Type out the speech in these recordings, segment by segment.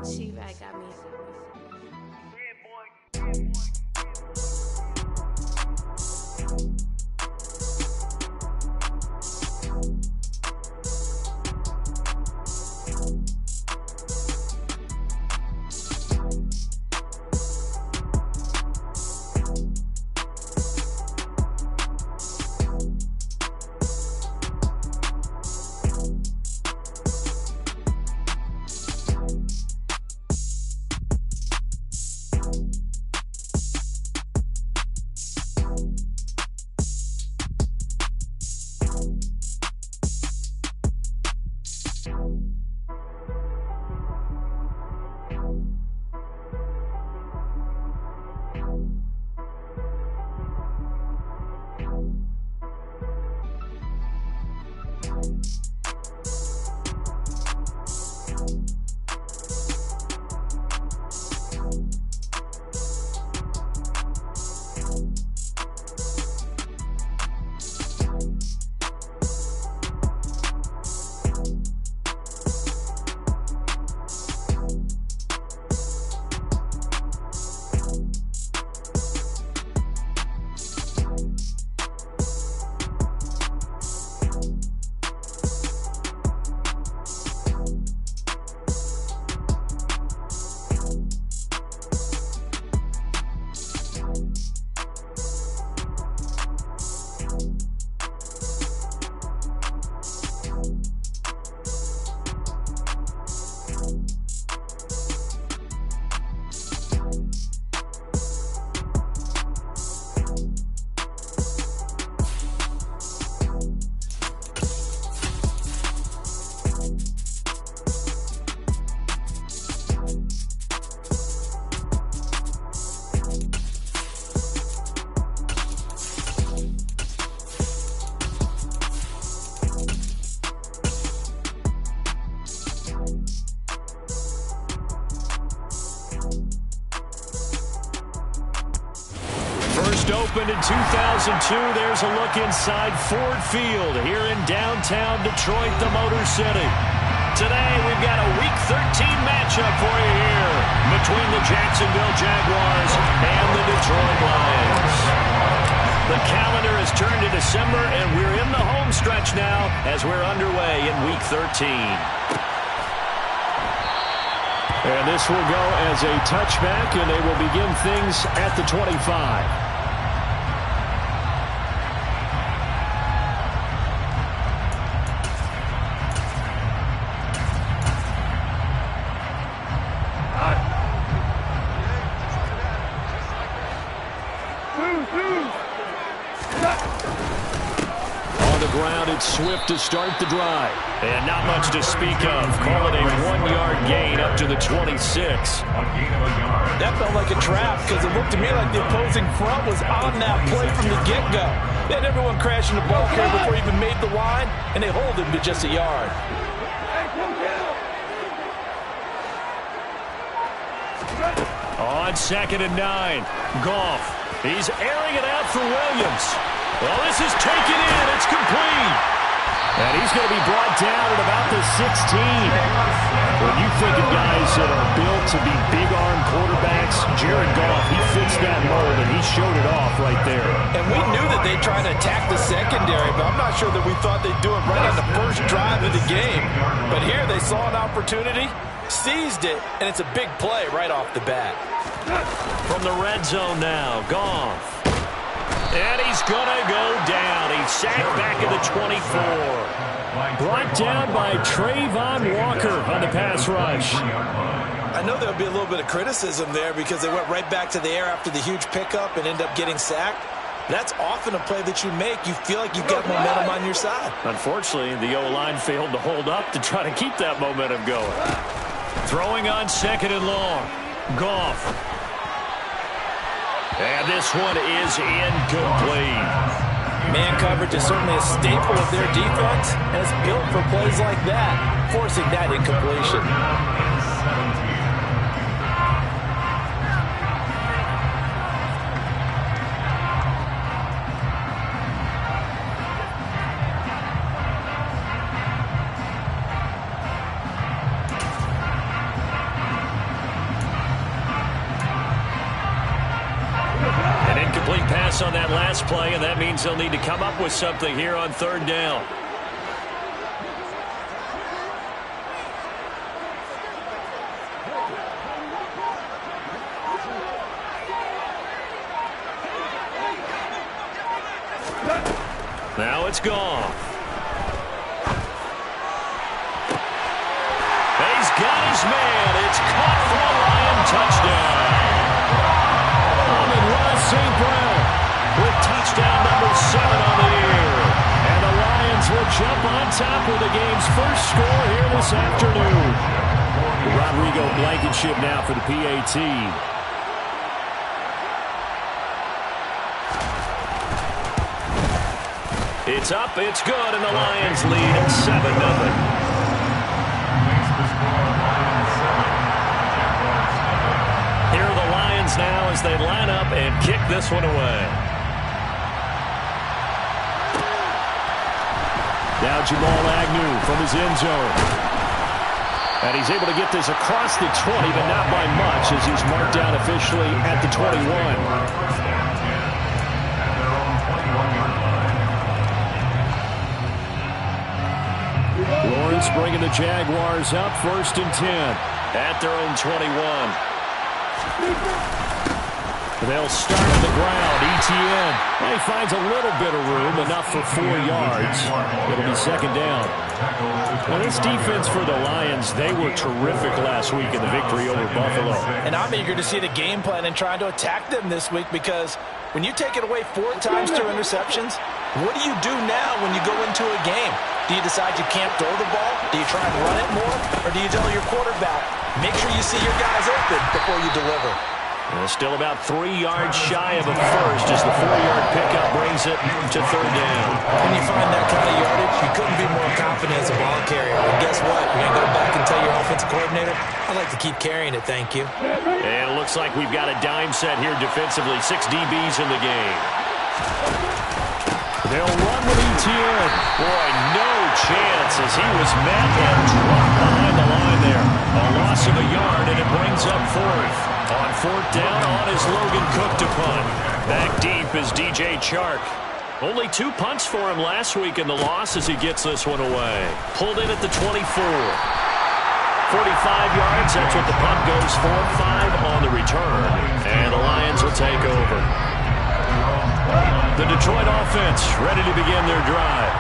She-Bag got me. First opened in 2002, there's a look inside Ford Field here in downtown Detroit, the Motor City. Today, we've got a Week 13 matchup for you here between the Jacksonville Jaguars and the Detroit Lions. The calendar has turned to December, and we're in the home stretch now as we're underway in Week 13. And this will go as a touchback, and they will begin things at the 25. Swift to start the drive. And not much to speak of. Call it a 1-yard gain up to the 26. That felt like a trap because it looked to me like the opposing front was on that play from the get-go. They had everyone crashing the ball carrier before he even made the line, and they hold him to just a yard. On 2nd and 9, Goff. He's airing it out for Williams. Well, this is taken in. It's complete. And he's going to be brought down at about the 16. When you think of guys that are built to be big-arm quarterbacks, Jared Goff, he fits that mold, and he showed it off right there. And we knew that they'd try to attack the secondary, but I'm not sure that we thought they'd do it right on the first drive of the game. But here they saw an opportunity, seized it, and it's a big play right off the bat. From the red zone now, Goff. And he's going to go down. He's sacked back at the 24. Brought down by Trayvon Walker on the pass rush. I know there'll be a little bit of criticism there because they went right back to the air after the huge pickup and end up getting sacked. That's often a play that you make. You feel like you've got momentum on your side. Unfortunately, the O-line failed to hold up to try to keep that momentum going. Throwing on 2nd and long. Goff. And this one is incomplete. Man coverage is certainly a staple of their defense, and it's built for plays like that, forcing that incompletion. loss on that last play, and that means they'll need to come up with something here on third down. Now it's gone. He's got his man. It's caught for a Lion touchdown. Amon-Ra St. Brown with touchdown number 7 on the year. And the Lions will jump on top with the game's first score here this afternoon. Rodrigo Blankenship now for the PAT. It's up, it's good, and the Lions lead 7-0. Here are the Lions now as they line up and kick this one away. Now Jamal Agnew from his end zone. And he's able to get this across the 20, but not by much as he's marked down officially at the 21. Lawrence bringing the Jaguars up 1st and 10 at their own 21. They'll start on the ground. ETN. Well, he finds a little bit of room, enough for 4 yards. It'll be 2nd down. Now, this defense for the Lions, they were terrific last week in the victory over Buffalo. And I'm eager to see the game plan and trying to attack them this week, because when you take it away 4 times through interceptions, what do you do now when you go into a game? Do you decide you can't throw the ball? Do you try and run it more? Or do you tell your quarterback, make sure you see your guys open before you deliver? Well, still about 3 yards shy of a first as the 4-yard pickup brings it to 3rd down. When you find that kind of yardage, you couldn't be more confident as a ball carrier. And guess what? You're going to go back and tell your offensive coordinator, I'd like to keep carrying it, thank you. And it looks like we've got a dime set here defensively. 6 DBs in the game. They'll run with ETN. Boy, no chance as he was met and dropped behind the line there. A loss of a yard, and it brings up 4th. On 4th down, on is Logan Cook to punt. Back deep is DJ Chark. Only 2 punts for him last week in the loss as he gets this one away. Pulled in at the 24. 45 yards, that's what the punt goes for. 5 on the return. And the Lions will take over. The Detroit offense ready to begin their drive.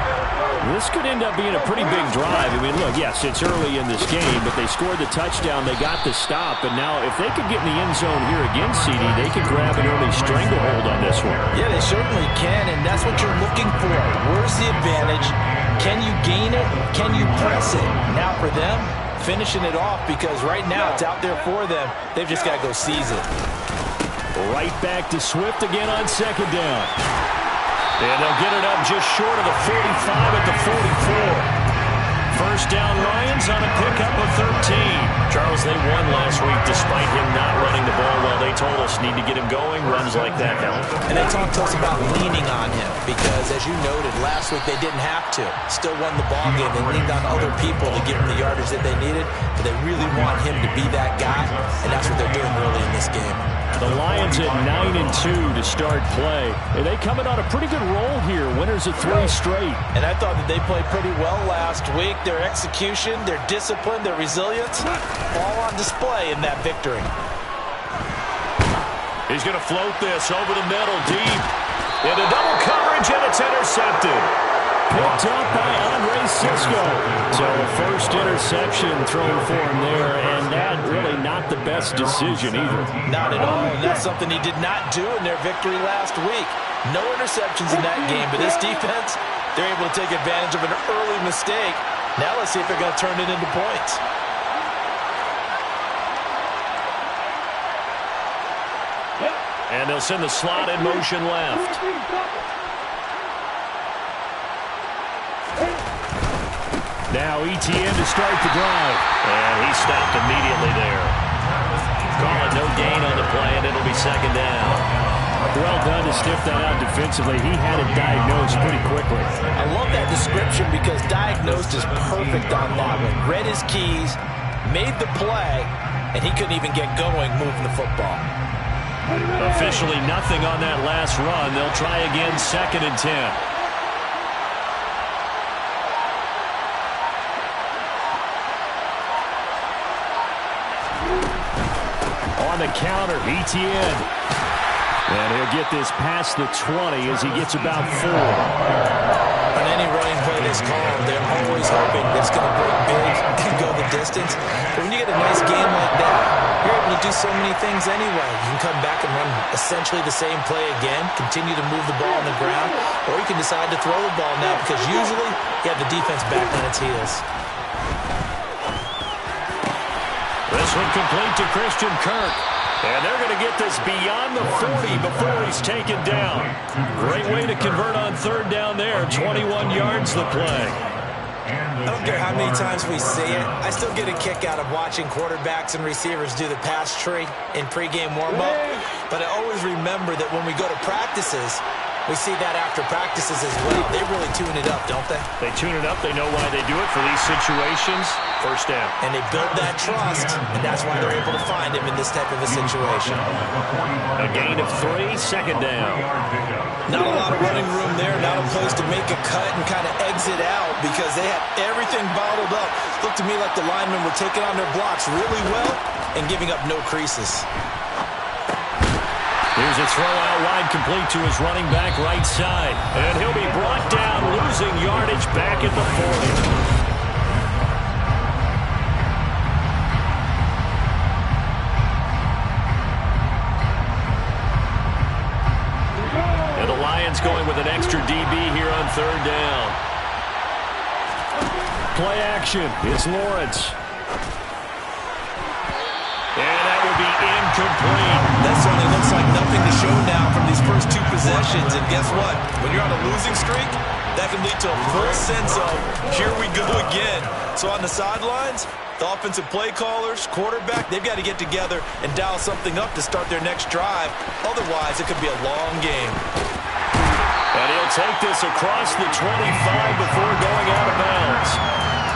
This could end up being a pretty big drive. I mean, look, yes, it's early in this game, but they scored the touchdown, they got the stop, and now if they could get in the end zone here again, CD, they could grab an early stranglehold on this one. Yeah, they certainly can, and that's what you're looking for. Where's the advantage? Can you gain it? Can you press it? Now for them, finishing it off, because right now it's out there for them. They've just got to go seize it. Right back to Swift again on 2nd down. And they'll get it up just short of the 45 at the 44. First down, Lions on a pickup of 13. Charles, they won last week despite him not running the ball well. They told us need to get him going. Runs like that help. And they talked to us about leaning on him because, as you noted, last week they didn't have to. Still won the ball game. They leaned on other people to give them the yardage that they needed, but they really want him to be that guy, and that's what they're doing early in this game. The Lions at 9-2 to start play. And they coming on a pretty good roll here. Winners of 3 straight. And I thought that they played pretty well last week. Their execution, their discipline, their resilience, all on display in that victory. He's going to float this over the middle, deep. Into double coverage, and it's intercepted. Picked up by Andre Cisco. So the first interception thrown for him there, and that really not the best decision either. Not at all, and that's something he did not do in their victory last week. No interceptions in that game, but this defense, they're able to take advantage of an early mistake. Now let's see if they're going to turn it into points. And they'll send the slot in motion left. Now ETN to start the drive. And he stopped immediately there. Call it no gain on the play, and it'll be 2nd down. Well done to sniff that out defensively. He had it diagnosed pretty quickly. I love that description because diagnosed is perfect on that one. Read his keys, made the play, and he couldn't even get going moving the football. Officially nothing on that last run. They'll try again, 2nd and 10. On the counter, ETN. And he'll get this past the 20 as he gets about 4. On any running play that's called, they're always hoping it's going to break big and go the distance. But when you get a nice game like that, you're able to do so many things anyway. You can come back and run essentially the same play again, continue to move the ball on the ground, or you can decide to throw the ball now because usually you have the defense back on its heels. This one complete to Christian Kirk. And they're going to get this beyond the 40 before he's taken down. Great way to convert on 3rd down there. 21 yards the play. I don't care how many times we see it. I still get a kick out of watching quarterbacks and receivers do the pass tree in pregame warm-up. But I always remember that when we go to practices, we see that after practices as well. They really tune it up, don't they? They tune it up. They know why they do it for these situations. 1st down. And they build that trust, and that's why they're able to find him in this type of a situation. A gain of 3, 2nd down. Not a lot of running room there. Not a place to make a cut and kind of exit out because they had everything bottled up. Looked to me like the linemen were taking on their blocks really well and giving up no creases. Here's a throw out wide complete to his running back right side. And he'll be brought down, losing yardage back at the 40. And the Lions going with an extra DB here on 3rd down. Play action. It's Lawrence. And that will be incomplete. That certainly looks like nothing to show now from these first 2 possessions. And guess what? When you're on a losing streak, that can lead to a full sense of, here we go again. So on the sidelines, the offensive play callers, quarterback, they've got to get together and dial something up to start their next drive. Otherwise, it could be a long game. And he'll take this across the 25 before going out of bounds.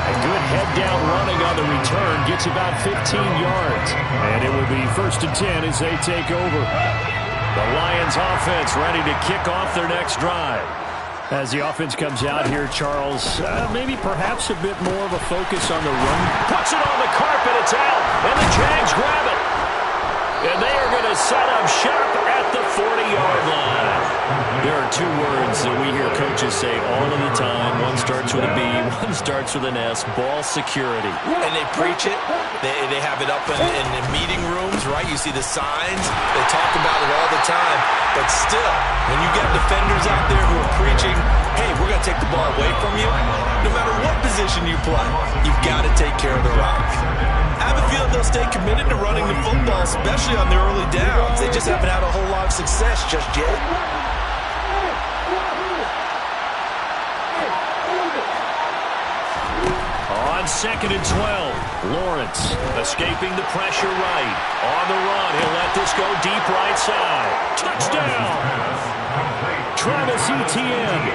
A good head-down running on the return gets about 15 yards. And it will be 1st and 10 as they take over. The Lions offense ready to kick off their next drive. As the offense comes out here, Charles, maybe perhaps a bit more of a focus on the run. Puts it on the carpet, it's out, and the Jags grab it. And they are going to set up shop at the 40-yard line. There are 2 words that we hear coaches say all of the time. One starts with a B, one starts with an S, ball security. And they preach it. They have it up in meeting rooms, right? You see the signs. They talk about it all the time. But still, when you got defenders out there who are preaching, hey, we're going to take the ball away from you, no matter what position you play, you've got to take care of the rock. I have a feeling they'll stay committed to running the football, especially on their early downs. They just haven't had a whole lot of success just yet. On 2nd and 12, Lawrence escaping the pressure right. On the run, he'll let this go deep right side. Touchdown! Travis Etienne,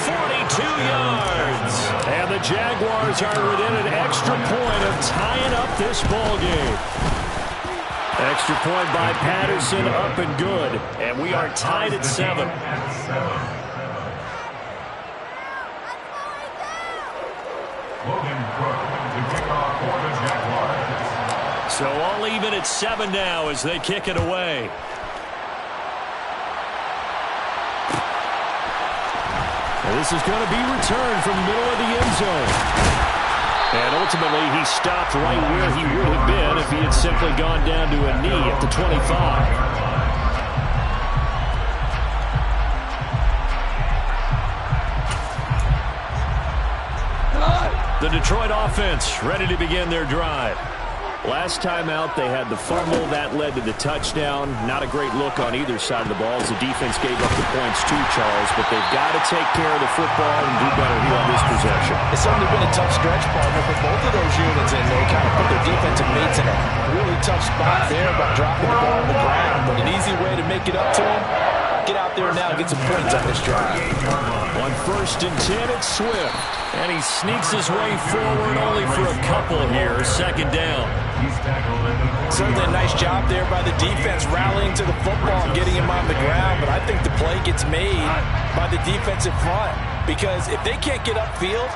42 yards. And the Jaguars are within an extra point of tying up this ball game. Extra point by Patterson, up and good. And we are tied at 7. So all even at 7 now as they kick it away. And this is going to be returned from the middle of the end zone. And ultimately he stopped right where he would have been if he had simply gone down to a knee at the 25. The Detroit offense ready to begin their drive. Last time out, they had the fumble. That led to the touchdown. Not a great look on either side of the ball as the defense gave up the points too, Charles. But they've got to take care of the football and do better here on this possession. It's certainly been a tough stretch, partner, for both of those units. And they kind of put their defensive mates in a really tough spot there by dropping the ball on the ground. But an easy way to make it up to them, get out there now and get some points on this drive. On 1st and 10, it's Swift. And he sneaks his way forward only for a couple here. 2nd down. certainly a nice job there by the defense rallying to the football and getting him on the ground, but I think the play gets made by the defensive front because if they can't get upfield,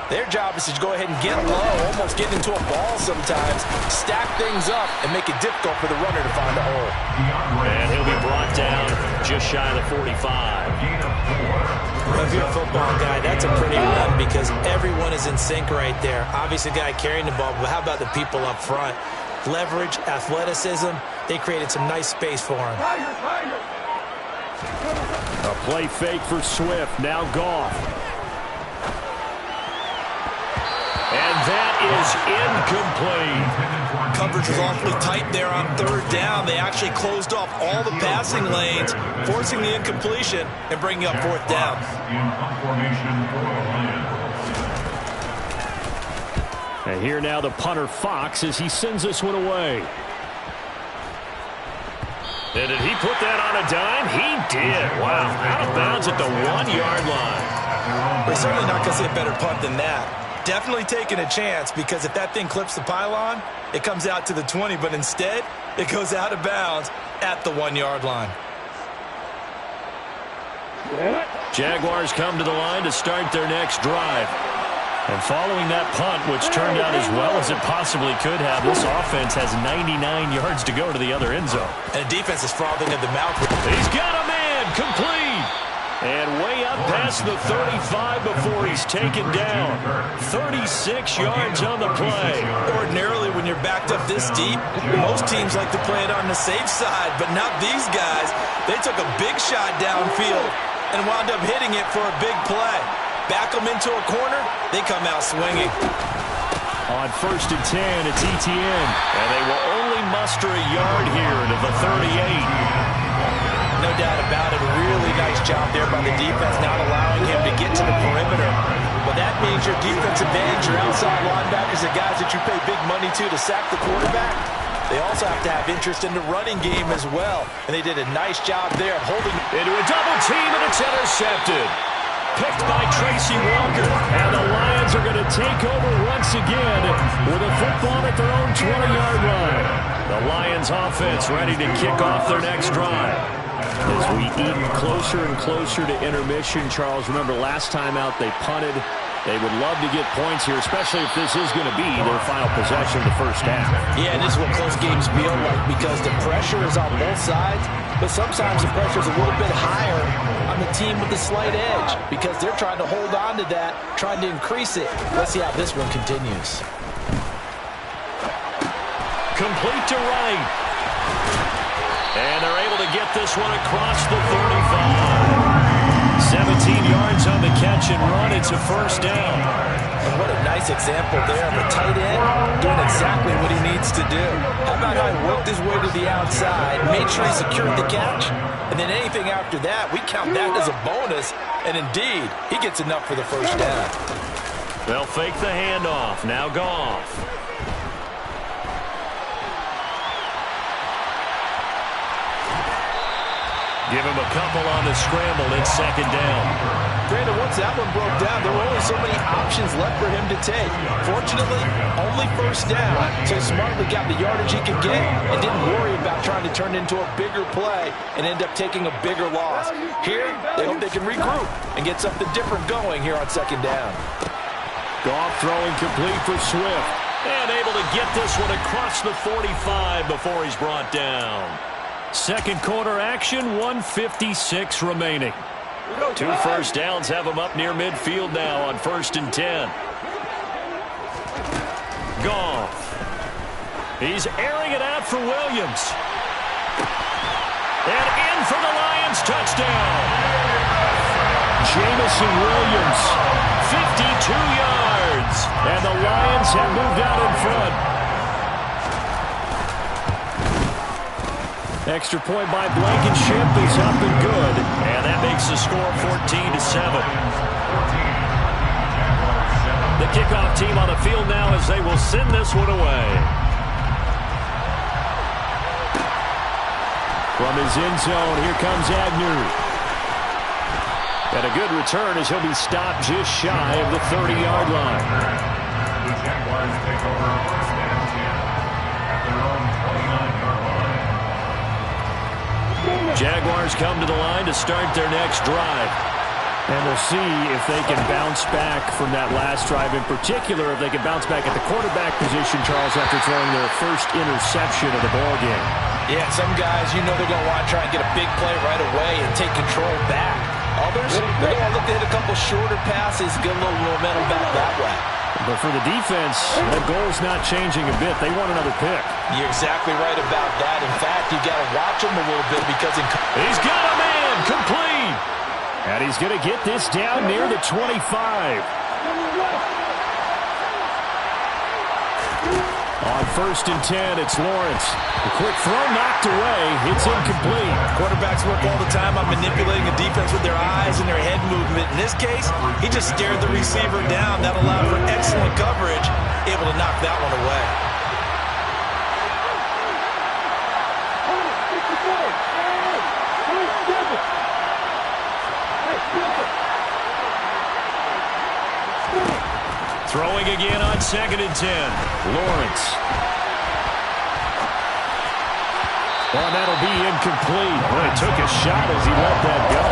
their job is to go ahead and get low, almost get into a ball sometimes, stack things up, and make it difficult for the runner to find a hole. And he'll be brought down just shy of the 45. If you're a football guy, that's a pretty run because everyone is in sync right there. Obviously, the guy carrying the ball, but how about the people up front? Leverage, athleticism, they created some nice space for him. A play fake for Swift, now Goff. And that is incomplete. Coverage was awfully tight there on third down. They actually closed off all the passing lanes, forcing the incompletion and bringing up fourth down. And here now the punter Fox as he sends this one away. And did he put that on a dime? He did. Wow, out of bounds at the 1-yard line. We're certainly not going to see a better punt than that. Definitely taking a chance because if that thing clips the pylon, it comes out to the 20, but instead, it goes out of bounds at the 1-yard line. Jaguars come to the line to start their next drive. And following that punt, which turned out as well as it possibly could have, this offense has 99 yards to go to the other end zone. And the defense is frothing at the mouth. He's got a man, complete. And way up past the 35 before he's taken down. 36 yards on the play. Ordinarily, when you're backed up this deep, most teams like to play it on the safe side, but not these guys. They took a big shot downfield and wound up hitting it for a big play. Back them into a corner, they come out swinging. On 1st and 10, it's ETN. And they will only muster a yard here to the 38. No doubt about it. A really nice job there by the defense, not allowing him to get to the perimeter. But that means your defensive ends, your outside linebackers, the guys that you pay big money to sack the quarterback, they also have to have interest in the running game as well. And they did a nice job there of holding into a double team, and it's intercepted. Picked by Tracy Walker. And the Lions are going to take over once again with a football at their own 20-yard line. The Lions offense ready to kick off their next drive. As we eke closer and closer to intermission, Charles, remember last time out they punted. They would love to get points here, especially if this is going to be their final possession of the first half. Yeah, and this is what close games feel like because the pressure is on both sides, but sometimes the pressure is a little bit higher on the team with the slight edge because they're trying to hold on to that, trying to increase it. Let's see how this one continues. Complete to right. And they're able to get this one across the 35. 17 yards on the catch and run. It's a first down. And what a nice example there of a tight end doing exactly what he needs to do. How about how he worked his way to the outside, made sure he secured the catch, and then anything after that, we count that as a bonus. And indeed, he gets enough for the first down. They'll fake the handoff. Now Goff. Give him a couple on the scramble. It's second down. Brandon, once that one broke down, there were only so many options left for him to take. Fortunately, only first down, so he smartly got the yardage he could get and didn't worry about trying to turn it into a bigger play and end up taking a bigger loss. Here, they hope they can regroup and get something different going here on second down. Goff throwing complete for Swift. And able to get this one across the 45 before he's brought down. Second quarter action, 1:56 remaining. 2 first downs have him up near midfield now on 1st and 10. Goff. He's airing it out for Williams. And in for the Lions touchdown. Jamison Williams, 52 yards. And the Lions have moved out in front. Extra point by Blankenship is up and good. And that makes the score 14-7. The kickoff team on the field now as they will send this one away. From his end zone, here comes Agnew. And a good return as he'll be stopped just shy of the 30-yard line. The Jaguars take over first and 10 at their own 29. Jaguars come to the line to start their next drive. And we'll see if they can bounce back from that last drive. In particular, if they can bounce back at the quarterback position, Charles, after throwing their first interception of the ballgame. Yeah, some guys, you know they're going to want to try and get a big play right away and take control back. Others, they're going to look to hit a couple shorter passes, get a little momentum back that way. But for the defense, the goal's not changing a bit. They want another pick. You're exactly right about that. In fact, you got to watch him a little bit because he's got a man complete. And he's going to get this down near the 25. On 1st and 10, it's Lawrence. The quick throw knocked away. It's incomplete. Quarterbacks work all the time on manipulating a defense with their eyes and their head movement. In this case, he just stared the receiver down. That allowed for excellent coverage, able to knock that one away. Throwing again on 2nd and 10. Lawrence. Well, that'll be incomplete. Boy, he took a shot as he let that go.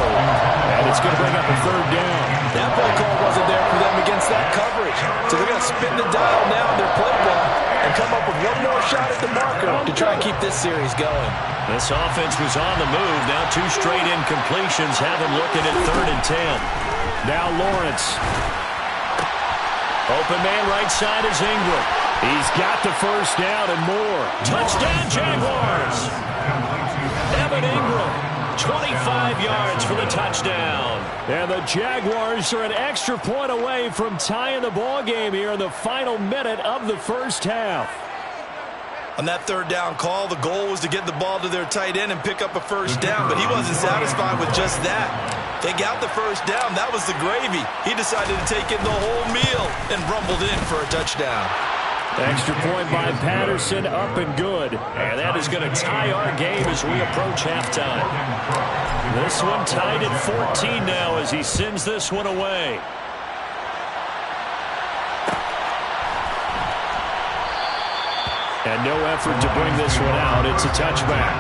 And it's going to bring up a 3rd down. That play call wasn't there for them against that coverage. So they're going to spin the dial now in their playbook and come up with one more shot at the marker to try and keep this series going. This offense was on the move. Now 2 straight incompletions have them looking at 3rd and 10. Now Lawrence. Open man right side is Ingram. He's got the 1st down and more. Touchdown Jaguars. Evan Ingram, 25 yards for the touchdown. And the Jaguars are an extra point away from tying the ball game here in the final minute of the 1st half. On that 3rd down call, the goal was to get the ball to their tight end and pick up a 1st down, but he wasn't satisfied with just that. They got the 1st down. That was the gravy. He decided to take in the whole meal and rumbled in for a touchdown. Extra point by Patterson, up and good. And that is going to tie our game as we approach halftime. This one tied at 14 now as he sends this one away. And no effort to bring this one out. It's a touchback.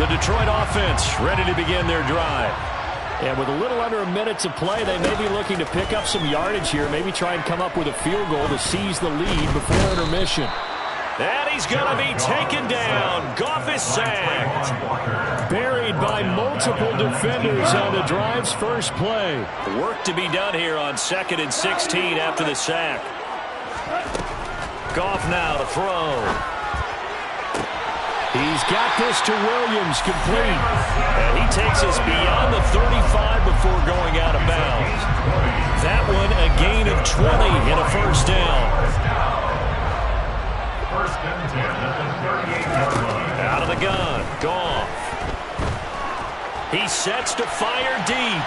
The Detroit offense ready to begin their drive. And with a little under a minute to play, they may be looking to pick up some yardage here, maybe try and come up with a field goal to seize the lead before intermission. And he's going to be taken down. Goff is sacked. Buried by multiple defenders on the drive's first play. Work to be done here on 2nd and 16 after the sack. Goff now to throw. He's got this to Williams, complete. And he takes us beyond the 35 before going out of bounds. That one a gain of 20 and a 1st down. Out of the gun, Goff. He sets to fire deep.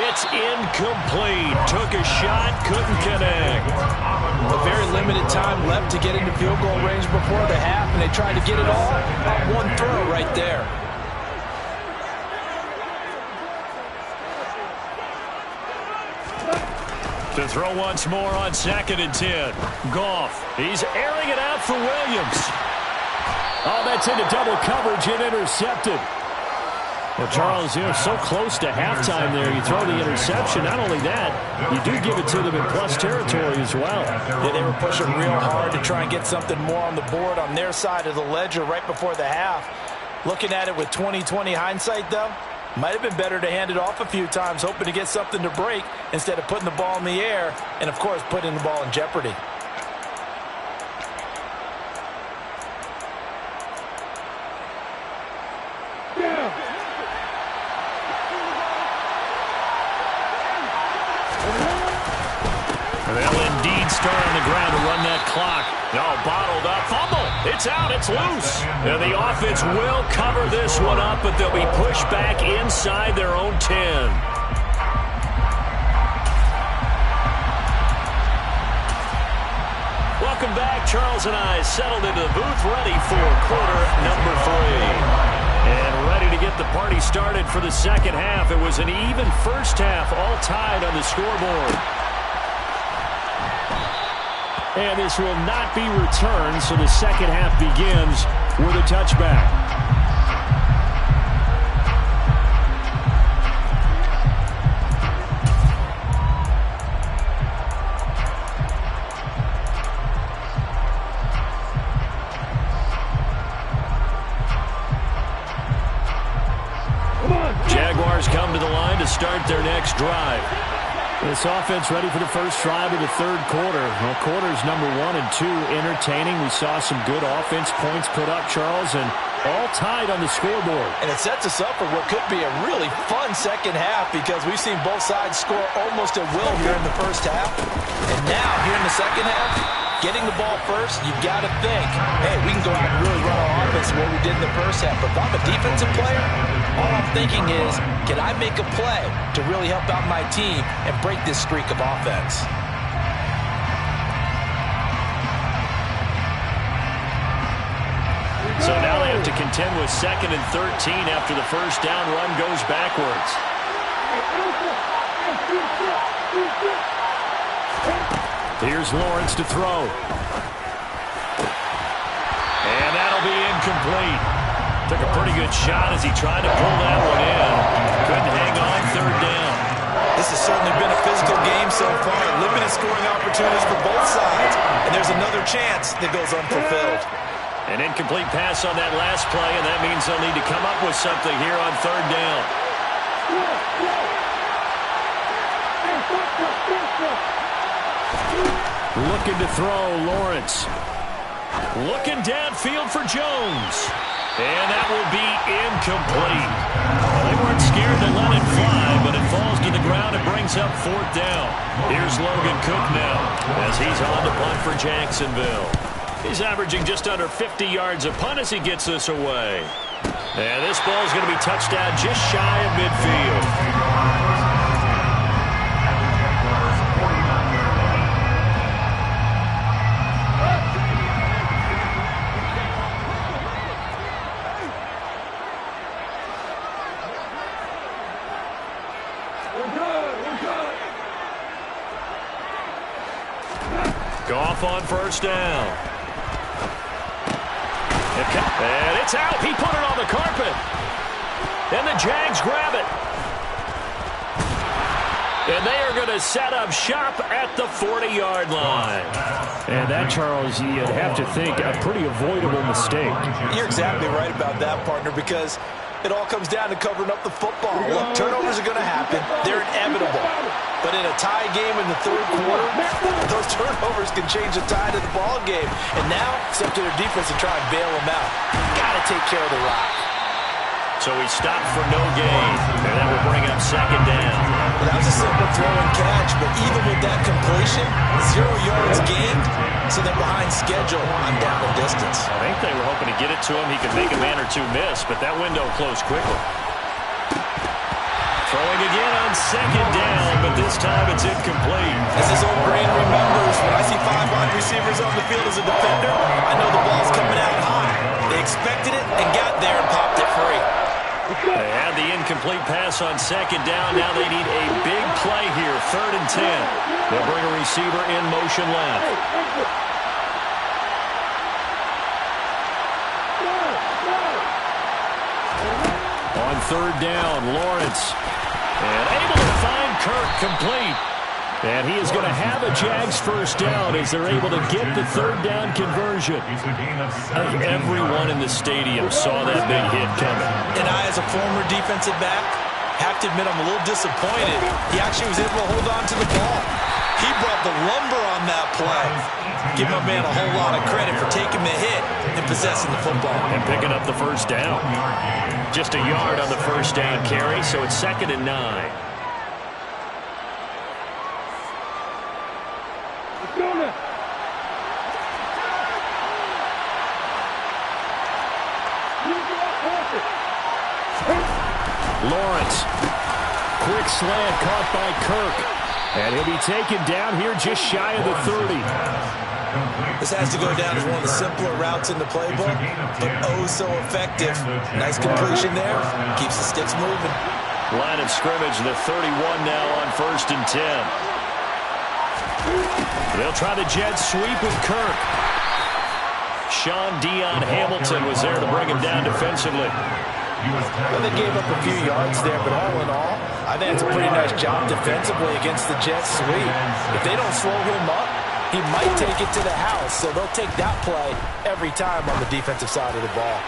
It's incomplete. Took a shot, couldn't connect. A very limited time left to get into field goal range before the half, and they tried to get it all on one throw right there. To throw once more on 2nd and 10. Goff, he's airing it out for Williams. Oh, that's into double coverage and intercepted. Well, Charles, you know, so close to halftime there, you throw the interception. Not only that, you do give it to them in plus territory as well. Yeah, they were pushing real hard to try and get something more on the board on their side of the ledger right before the half. Looking at it with 20/20 hindsight, though, might have been better to hand it off a few times, hoping to get something to break instead of putting the ball in the air and, of course, putting the ball in jeopardy. They'll indeed start on the ground to run that clock. No, bottled up. Fumble. It's out. It's loose. And the offense will cover this one up, but they'll be pushed back inside their own 10. Welcome back. Charles and I settled into the booth, ready for quarter number 3. And ready to get the party started for the second half. It was an even first half, all tied on the scoreboard. And this will not be returned, so the second half begins with a touchback. Jaguars come to the line to start their next drive. This offense ready for the first drive of the third quarter. Well, quarters number 1 and 2 entertaining. We saw some good offense points put up, Charles, and all tied on the scoreboard. And it sets us up for what could be a really fun second half because we've seen both sides score almost at will here in the first half. And now, here in the second half, getting the ball first, you've got to think, hey, we can go out and really run our offense the way we did in the first half. But if I'm a defensive player, all I'm thinking is, can I make a play to really help out my team and break this streak of offense? So now they have to contend with 2nd and 13 after the first down run goes backwards. Here's Lawrence to throw. And that'll be incomplete. Took a pretty good shot as he tried to pull that one in. Couldn't hang on third down. This has certainly been a physical game so far. Limited scoring opportunities for both sides. And there's another chance that goes unfulfilled. An incomplete pass on that last play, and that means they'll need to come up with something here on third down. Looking to throw, Lawrence. Looking downfield for Jones. And that will be incomplete. Well, they weren't scared to let it fly, but it falls to the ground and brings up fourth down. Here's Logan Cook now as he's on the punt for Jacksonville. He's averaging just under 50 yards a punt as he gets this away. And this ball is going to be touched out just shy of midfield. Goff on first down. And it's out. He put it on the carpet. And the Jags grab it. And they are going to set up shop at the 40-yard line. And that, Charles, you'd have to think a pretty avoidable mistake. You're exactly right about that, partner, because it all comes down to covering up the football. Look, turnovers are going to happen. They're inevitable. But in a tie game in the third quarter, those turnovers can change the tide of the ball game. And now, it's up to their defense to try and bail them out. Got to take care of the rock. So he stopped for no gain, and that will bring up second down. Well, that was a simple throw and catch, but even with that completion, 0 yards gained, so they're behind schedule on down and distance. I think they were hoping to get it to him. He could make a man or two miss, but that window closed quickly. Throwing again on second down, but this time it's incomplete. As his own brain remembers, when I see 5 wide receivers on the field as a defender, I know the ball's coming out high. They expected it and got there and popped it free. They had the incomplete pass on second down. Now they need a big play here, 3rd and 10. They'll bring a receiver in motion left. On third down, Lawrence. And able to find Kirk complete. And he is going to have a Jags first down as they're able to get the third down conversion. I think everyone in the stadium saw that big hit coming. And I, as a former defensive back, have to admit I'm a little disappointed. He actually was able to hold on to the ball. He brought the lumber on that play. Give my man a whole lot of credit for taking the hit and possessing the football. And picking up the first down. Just a yard on the first down carry, so it's 2nd and 9. Lawrence. Quick slant caught by Kirk. And he'll be taken down here just shy of the 30. This has to go down as one of the simpler routes in the playbook, but oh so effective. Nice completion there. Keeps the sticks moving. Line of scrimmage, the 31 now on 1st and 10. They'll try the jet sweep with Kirk. Sean Dion Hamilton was there to bring him down defensively. Well, they gave up a few yards there, but all in all, I think it's a pretty nice job defensively against the jet sweep. If they don't slow him up, he might take it to the house, so they'll take that play every time on the defensive side of the ball.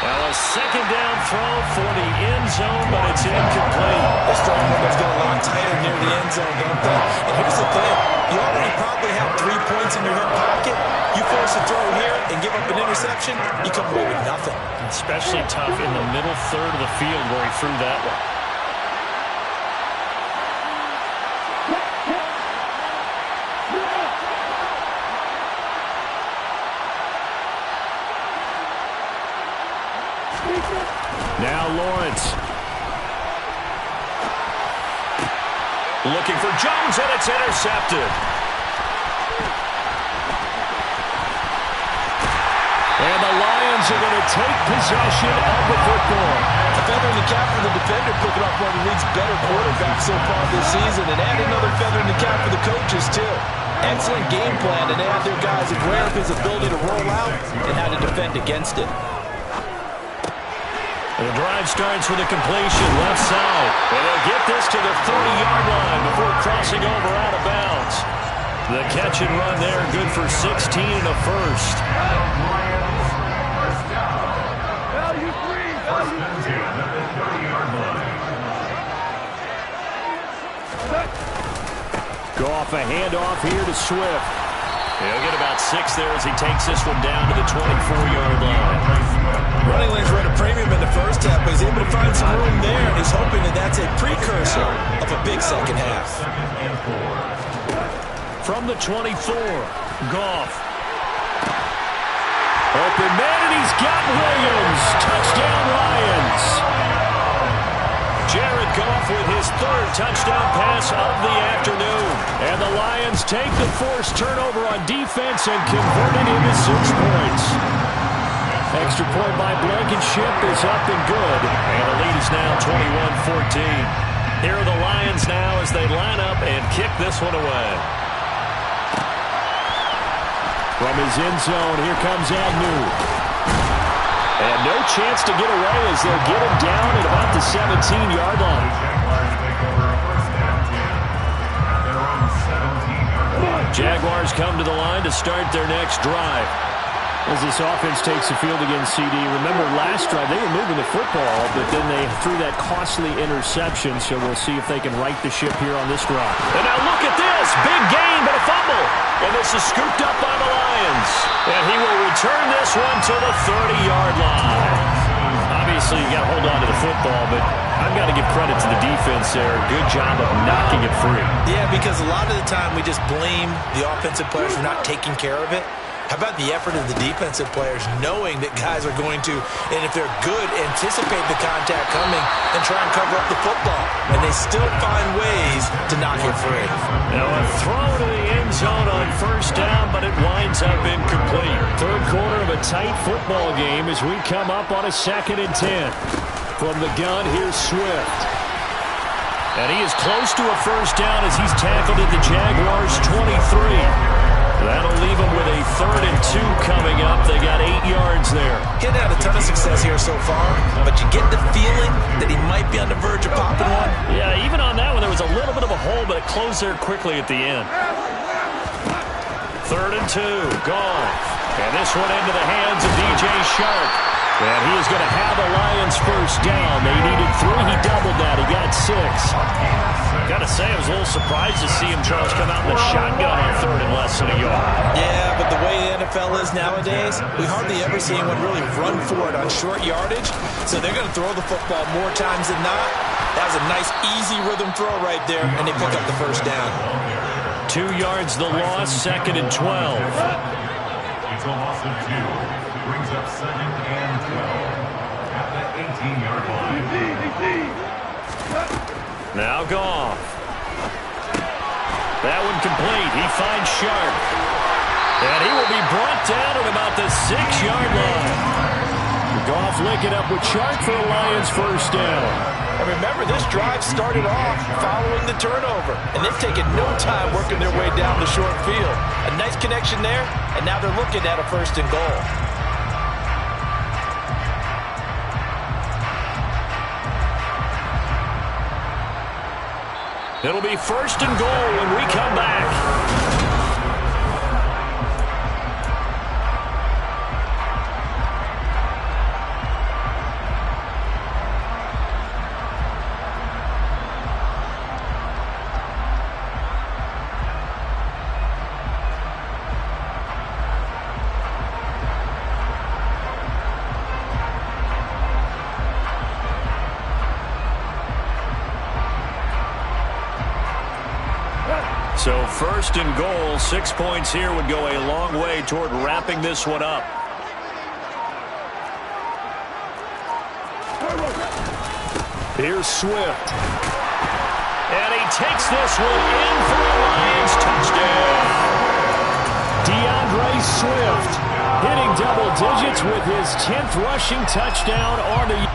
Well, a second down throw for the end zone, but it's incomplete. The strong windows get a lot tighter near the end zone, don't they? And here's the thing. You already probably have 3 points in your hip pocket. You force a throw here and give up an interception, you come away with nothing. Especially tough in the middle third of the field where he threw that one. Now Lawrence. Looking for Jones, and it's intercepted. And the Lions are going to take possession of the football. A feather in the cap for the defender, picking off one of the league's better quarterbacks so far this season, and add another feather in the cap for the coaches, too. Excellent game plan, and they have their guys aware of his ability to roll out and how to defend against it. The drive starts with a completion left side. And they'll get this to the 30-yard line before crossing over out of bounds. The catch and run there, good for 16 and a first. Goff a handoff here to Swift. He'll get about 6 there as he takes this one down to the 24-yard line. Running lanes were at a premium in the first half, but he's able to find some room there, and he's hoping that that's a precursor of a big second half. From the 24, Goff. Open man, and he's got Williams. Touchdown, Lions. Jared Goff with his 3rd touchdown pass of the afternoon. And the Lions take the forced turnover on defense and convert it into 6 points. Extra point by Blankenship is up and good. And the lead is now 21-14. Here are the Lions now as they line up and kick this one away. From his end zone, here comes Agnew. And no chance to get away as they'll get him down at about the 17-yard line. Jaguars come to the line to start their next drive. As this offense takes the field against CD, remember last drive they were moving the football, but then they threw that costly interception, so we'll see if they can right the ship here on this drive. And now look at this, big gain, but a fumble. And this is scooped up by the Lions. And he will return this one to the 30-yard line. Obviously, you got to hold on to the football, but I've got to give credit to the defense there. Good job of knocking it free. Yeah, because a lot of the time we just blame the offensive players for not taking care of it. How about the effort of the defensive players knowing that guys are going to, and if they're good, anticipate the contact coming and try and cover up the football. And they still find ways to knock it free. Now a throw to the end zone on first down, but it winds up incomplete. Third quarter of a tight football game as we come up on a 2nd and 10. From the gun, here's Swift. And he is close to a first down as he's tackled at the Jaguars' 23. That'll leave them with a 3rd and 2 coming up. They got 8 yards there. He's had a ton of success here so far, but you get the feeling that he might be on the verge of popping one. Yeah, even on that one, there was a little bit of a hole, but it closed there quickly at the end. 3rd and 2, gone. And this one into the hands of DJ Shark. And he is going to have the Lions first down. They needed 3. He doubled that. He got 6. Got to say, I was a little surprised to see him, Charles, come out in the shotgun on 3rd and less than a yard. Yeah, but the way the NFL is nowadays, we hardly ever see anyone really run for it on short yardage. So they're going to throw the football more times than not. That was a nice, easy rhythm throw right there, and they pick up the first down. 2 yards the loss, 2nd and 12. It's a loss of 2. Brings up 2nd and 12 at the 18-yard line. Now Goff. That one complete. He finds Sharp. And he will be brought down at about the 6-yard line. Goff linking up with Sharp for a Lions first down. And remember, this drive started off following the turnover, and they've taken no time working their way down the short field. A nice connection there, and now they're looking at a 1st and goal. It'll be 1st and goal when we come back. So 1st and goal, 6 points here would go a long way toward wrapping this one up. Here's Swift. And he takes this one in for a Lions touchdown. DeAndre Swift hitting double digits with his 10th rushing touchdown on the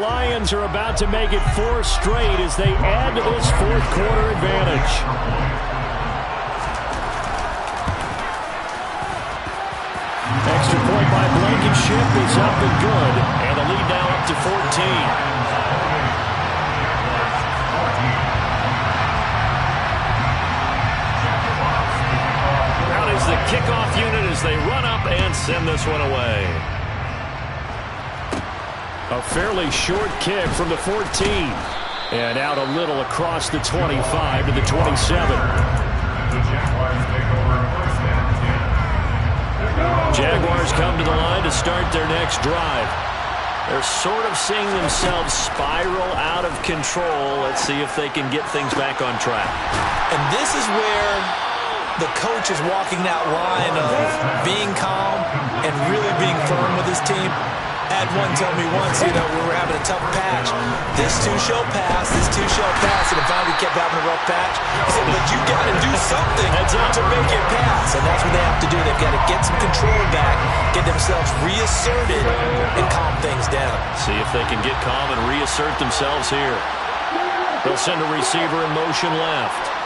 Lions are about to make it 4 straight as they add to this fourth quarter advantage. Extra point by Blankenship is up and good. And the lead now up to 14. The kickoff unit as they run up and send this one away. A fairly short kick from the 14. And out a little across the 25 to the 27. The Jaguars take over first and 10. Jaguars come to the line to start their next drive. They're sort of seeing themselves spiral out of control. Let's see if they can get things back on track. And this is where the coach is walking that line of being calm and really being firm with his team. Had one tell me once, we were having a tough patch. This too shall pass, this too shall pass. And finally we kept having a rough patch. He said, but you got to do something to make it pass. And that's what they have to do. They've got to get some control back, get themselves reasserted, and calm things down. See if they can get calm and reassert themselves here. They'll send a receiver in motion left.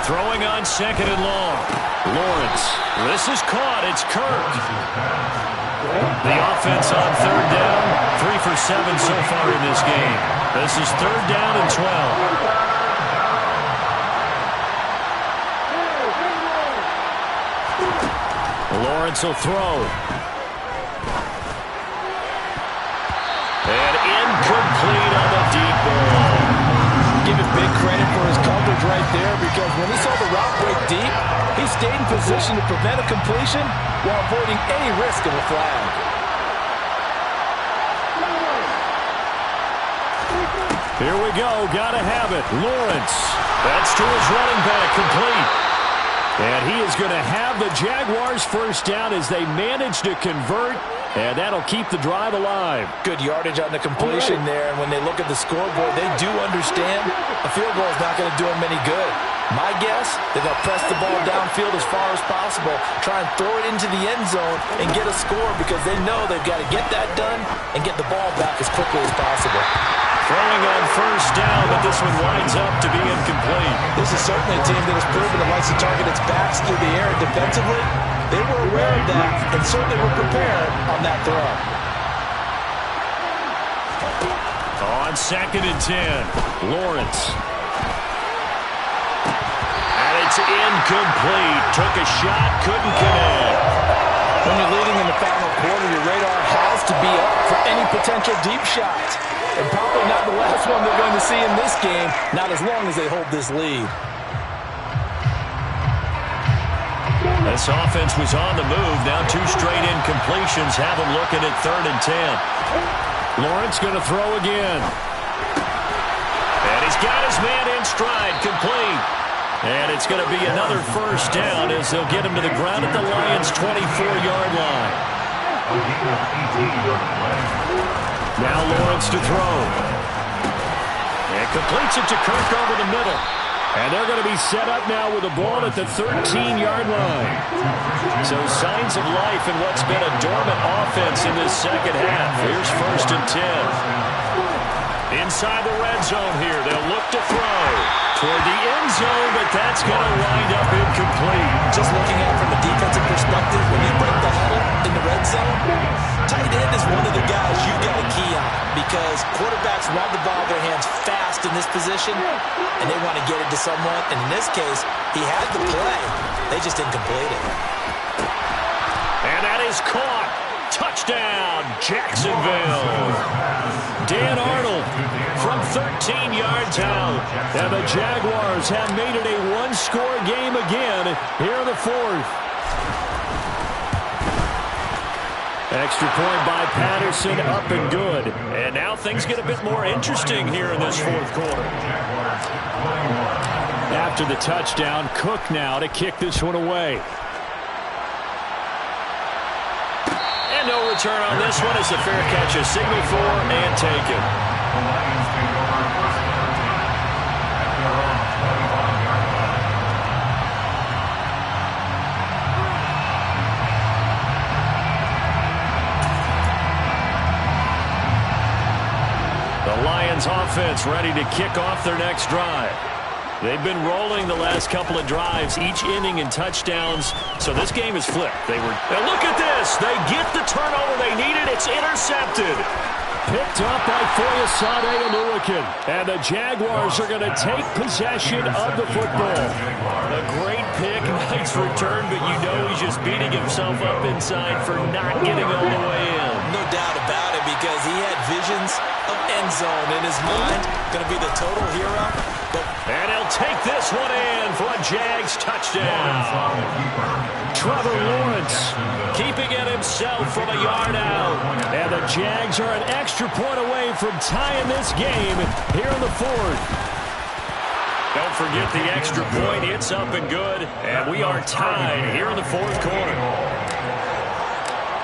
Throwing on second and long. Lawrence. This is caught. It's Kirk. The offense on third down. 3 for 7 so far in this game. This is third down and 12. Lawrence will throw. And incomplete on the deep ball. Give him big credit for his coverage right there, because when he saw the route break deep, he stayed in position to prevent a completion while avoiding any risk of a flag. Here we go. Gotta have it. Lawrence. That's to his running back. Complete. And he is going to have the Jaguars first down as they manage to convert. And that'll keep the drive alive. Good yardage on the completion there. And when they look at the scoreboard, they do understand a field goal is not going to do them any good. My guess, they're going to press the ball downfield as far as possible, try and throw it into the end zone and get a score, because they know they've got to get that done and get the ball back as quickly as possible. Throwing on first down, but this one winds up to be incomplete. This is certainly a team that has proven it likes to target its backs through the air defensively. They were aware of that and certainly were prepared on that throw. On second and 10, Lawrence. And it's incomplete. Took a shot, couldn't connect. When you're leading in the final quarter, your radar has to be up for any potential deep shots. And probably not the last one they're going to see in this game, not as long as they hold this lead. This offense was on the move. Now 2 straight incompletions have them looking at third and 10. Lawrence going to throw again. And he's got his man in stride. Complete. And it's going to be another first down as they'll get him to the ground at the Lions' 24-yard line. Now Lawrence to throw. And completes it to Kirk over the middle. And they're going to be set up now with the ball at the 13-yard line. So signs of life in what's been a dormant offense in this second half. Here's first and 10. Inside the red zone here. They'll look to throw toward the end zone, but that's going to wind up incomplete. Just looking at it from a defensive perspective, when you break the huddle in the red zone, tight end is one of the guys you got to key on, because quarterbacks want the ball in their hands fast in this position, and they want to get it to someone. And in this case, he had the play. They just didn't complete it. And that is caught. Touchdown, Jacksonville. Dan Arnold from 13 yards out. And the Jaguars have made it a one-score game again here in the fourth. Extra point by Patterson, up and good. And now things get a bit more interesting here in this fourth quarter. After the touchdown, Cook now to kick this one away. And no return on this one as the fair catch is signaled for and taken. The Lions take over first and 10 at their own 25-yard line. offense ready to kick off their next drive. They've been rolling the last couple of drives, each inning in touchdowns, so this game is flipped. And look at this. They get the turnover they needed. It's intercepted. Picked up by Foyesade Oluwakin. And the Jaguars are going to take possession of the football. A great pick, nice return, but you know he's just beating himself up inside for not getting all the way in. No doubt about it, because he had visions of end zone in his mind. Going to be the total hero. And he'll take this one in for a Jags touchdown. Trevor Lawrence keeping it himself from a yard out. And the Jags are an extra point away from tying this game here in the fourth. Don't forget the extra point. It's up and good. And we are tied here in the fourth quarter.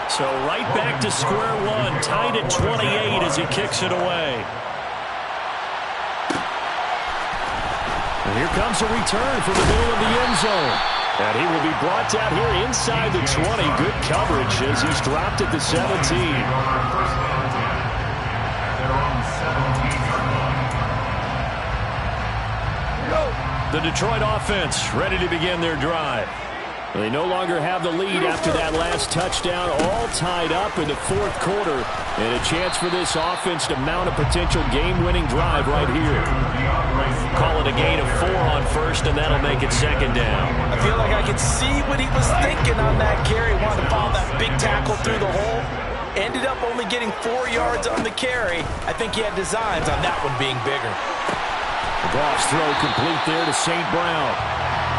So right back to square one, tied at 28 as he kicks it away. And here comes a return from the middle of the end zone. And he will be brought down here inside the 20. Good coverage as he's dropped at the 17. The Detroit offense ready to begin their drive. They no longer have the lead after that last touchdown, all tied up in the fourth quarter. And a chance for this offense to mount a potential game-winning drive right here. Call it a gain of 4 on first, and that'll make it second down. I feel like I could see what he was thinking on that carry. Wanted to follow that big tackle through the hole. Ended up only getting 4 yards on the carry. I think he had designs on that one being bigger. The Goff's throw complete there to St. Brown.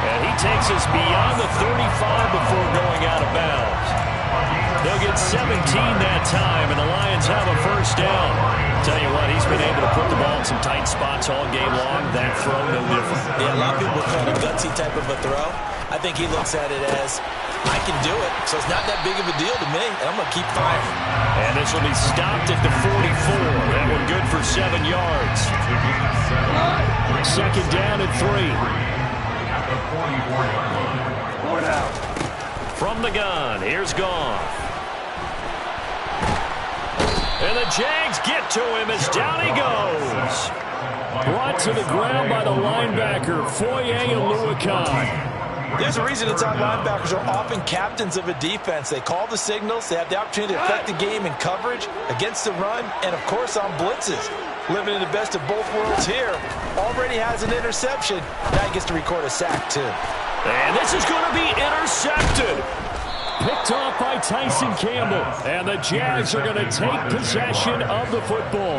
And he takes us beyond the 35 before going out of bounds. They'll get 17 that time, and the Lions have a first down. Tell you what, he's been able to put the ball in some tight spots all game long. That throw, no different. Yeah, a lot of people would call it a gutsy type of a throw. I think he looks at it as, I can do it, so it's not that big of a deal to me, and I'm going to keep firing. And this will be stopped at the 44. That one good for 7 yards. Second down and 3. From the gun, here's Goff. And the Jags get to him as down he goes. Brought to the ground by the linebacker, Foye Oluwakin. There's a reason inside linebackers are often captains of a defense. They call the signals. They have the opportunity to affect the game in coverage, against the run, and, of course, on blitzes. Living in the best of both worlds here. Already has an interception. Now he gets to record a sack, too. And this is going to be intercepted. Picked off by Tyson Campbell. And the Jags are going to take possession of the football.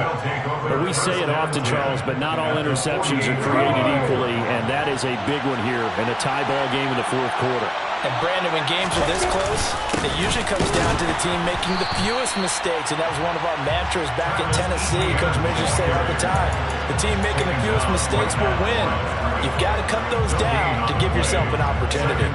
But we say it often, Charles, but not all interceptions are created equally. And that is a big one here in a tie ball game in the fourth quarter. And, Brandon, when games are this close, it usually comes down to the team making the fewest mistakes. And that was one of our mantras back in Tennessee. Coach Midge say all the time, the team making the fewest mistakes will win. You've got to cut those down to give yourself an opportunity.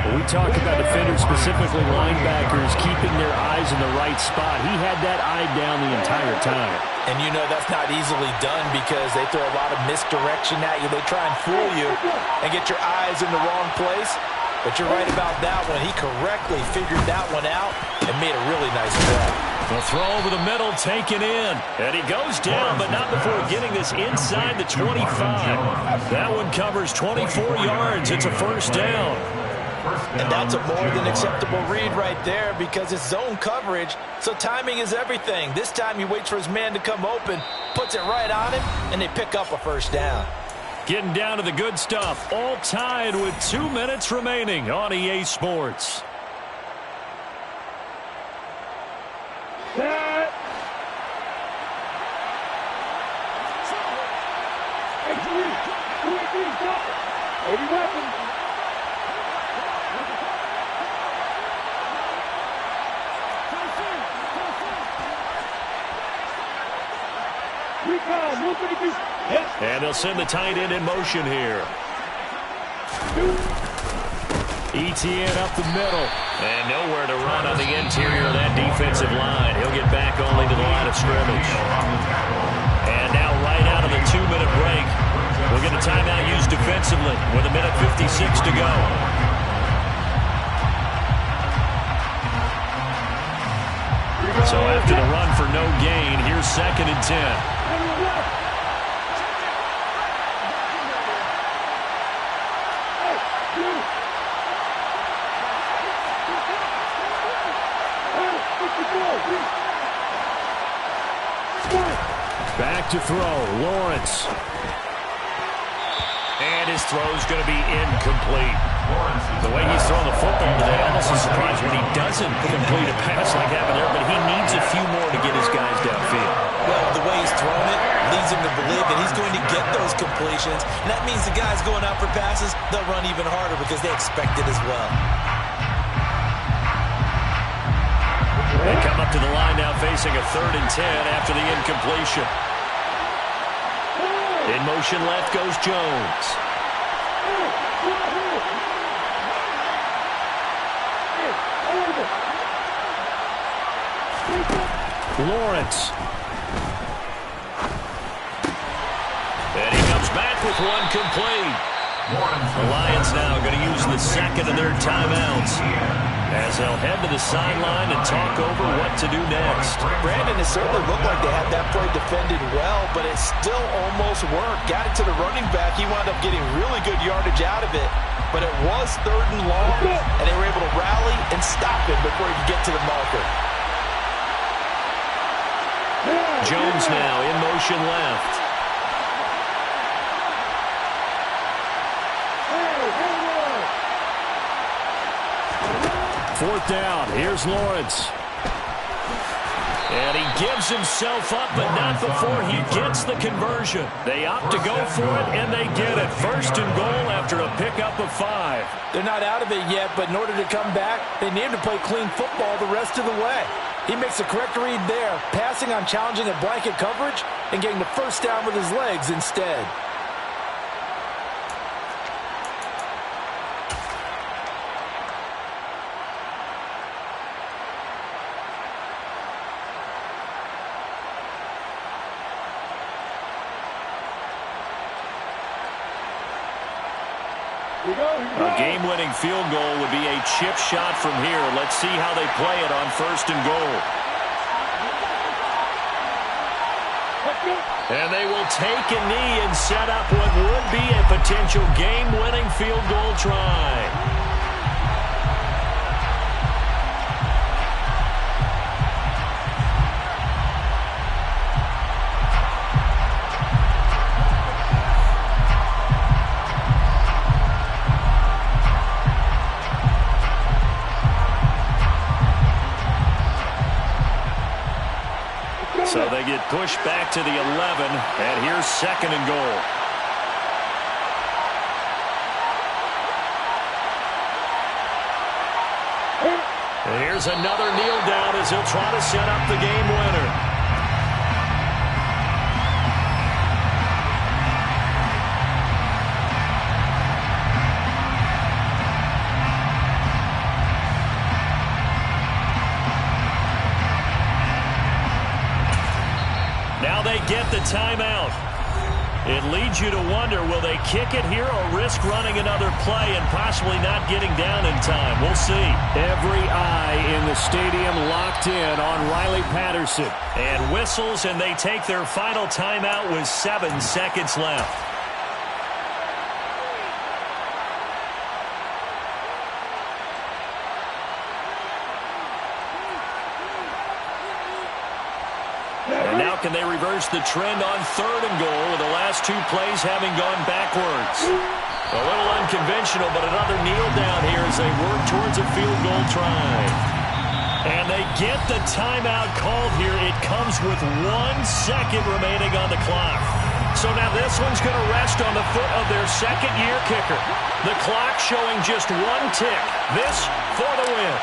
When we talk about defenders, specifically linebackers, keeping their eyes in the right spot, he had that eye down the entire time. And you know that's not easily done because they throw a lot of misdirection at you. They try and fool you and get your eyes in the wrong place. But you're right about that one. He correctly figured that one out and made a really nice play. The throw over the middle, taken in. And he goes down, but not before getting this inside the 25. That one covers 24 yards. It's a first down. And that's a more than acceptable read right there because it's zone coverage, so timing is everything. This time he waits for his man to come open, puts it right on him, and they pick up a first down. Getting down to the good stuff, all tied with 2 minutes remaining on EA Sports. And they'll send the tight end in motion here. ETN up the middle. And nowhere to run on the interior of that defensive line. He'll get back only to the line of scrimmage. And now right out of the 2-minute break, we'll get a timeout used defensively with 1:56 to go. So after the run for no gain, here's 2nd and 10. back to throw. Lawrence. And his throw's going to be incomplete. The way he's throwing the football today, almost a surprise when he doesn't complete a pass like happened there, but he needs a few more to get his guys downfield. Well, the way he's throwing it leads him to believe that he's going to get those completions. And that means the guys going out for passes, they'll run even harder because they expect it as well. They come up to the line now facing a 3rd and 10 after the incompletion. In motion left goes Jones. Lawrence. And he comes back with one complete. The Lions now going to use the second of their timeouts as they'll head to the sideline and talk over what to do next. Brandon, it certainly looked like they had that play defended well, but it still almost worked. Got it to the running back. He wound up getting really good yardage out of it, but it was 3rd and long, and they were able to rally and stop him before he could get to the marker. Jones now in motion left. Fourth down. Here's Lawrence. And he gives himself up, but not before he gets the conversion. They opt to go for it, and they get it. 1st and goal after a pickup of 5. They're not out of it yet, but in order to come back, they need to play clean football the rest of the way. He makes a correct read there, passing on challenging a blanket coverage and getting the first down with his legs instead. A game-winning field goal would be a chip shot from here. Let's see how they play it on 1st and goal. And they will take a knee and set up what would be a potential game-winning field goal try. So they get pushed back to the 11, and here's 2nd and goal. And here's another kneel down as he'll try to set up the game winner. Now they get the timeout. It leads you to wonder, will they kick it here or risk running another play and possibly not getting down in time? We'll see. Every eye in the stadium locked in on Riley Patterson. And whistles, and they take their final timeout with 7 seconds left. Can they reverse the trend on 3rd and goal with the last 2 plays having gone backwards? A little unconventional, but another kneel down here as they work towards a field goal try. And they get the timeout called here. It comes with 1 second remaining on the clock. So now this one's going to rest on the foot of their second-year kicker. The clock showing just 1 tick. This for the win.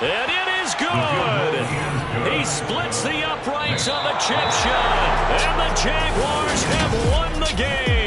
And it is good. He splits the uprights on the chip shot. And the Jaguars have won the game.